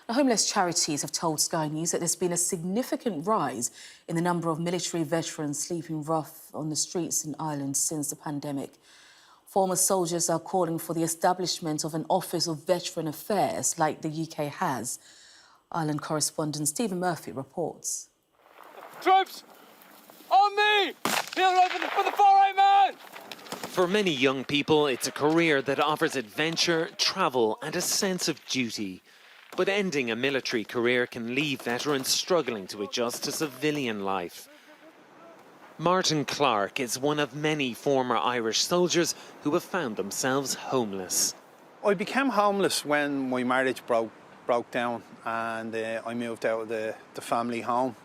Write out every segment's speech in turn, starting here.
Homeless charities have told Sky News that there's been a significant rise in the number of military veterans sleeping rough on the streets in Ireland since the pandemic. Former soldiers are calling for the establishment of an Office of Veteran Affairs like the UK has. Ireland correspondent Stephen Murphy reports. Troops, on me! Feel right for the far right man! For many young people, it's a career that offers adventure, travel and a sense of duty. But ending a military career can leave veterans struggling to adjust to civilian life. Martin Clark is one of many former Irish soldiers who have found themselves homeless. I became homeless when my marriage broke down and I moved out of the family home.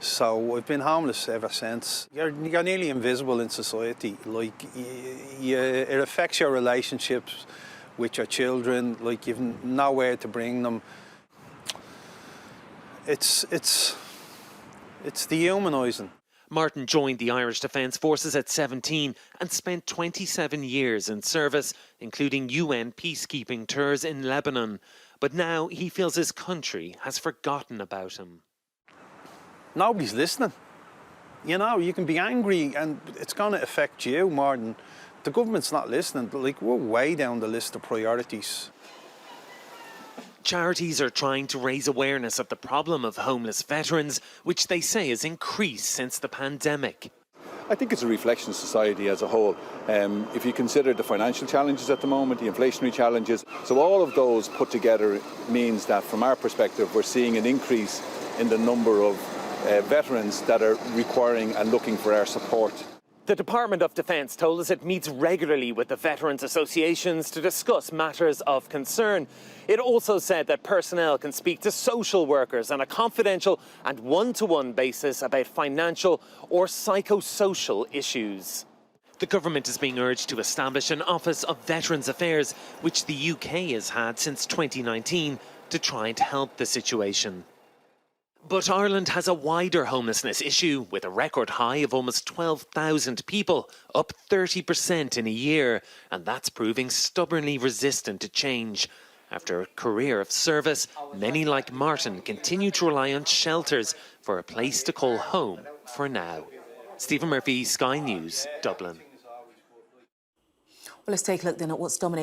So I've been homeless ever since. You're nearly invisible in society. Like, it affects your relationships with your children. Like, you've nowhere to bring them. It's dehumanising. Martin joined the Irish Defence Forces at 17 and spent 27 years in service, including UN peacekeeping tours in Lebanon. But now he feels his country has forgotten about him. Nobody's listening. You know, you can be angry and it's going to affect you more than the government's not listening. Like, we're way down the list of priorities. Charities are trying to raise awareness of the problem of homeless veterans, which they say has increased since the pandemic. I think it's a reflection of society as a whole. If you consider the financial challenges at the moment, the inflationary challenges, so all of those put together means that from our perspective we're seeing an increase in the number of veterans that are requiring and looking for our support. The Department of Defence told us it meets regularly with the veterans' associations to discuss matters of concern. It also said that personnel can speak to social workers on a confidential and one-to-one basis about financial or psychosocial issues. The government is being urged to establish an Office of Veterans Affairs, which the UK has had since 2019, to try and help the situation. But Ireland has a wider homelessness issue, with a record high of almost 12,000 people, up 30% in a year, and that's proving stubbornly resistant to change. After a career of service, many like Martin continue to rely on shelters for a place to call home for now. Stephen Murphy, Sky News, Dublin. Well, let's take a look then at what's dominating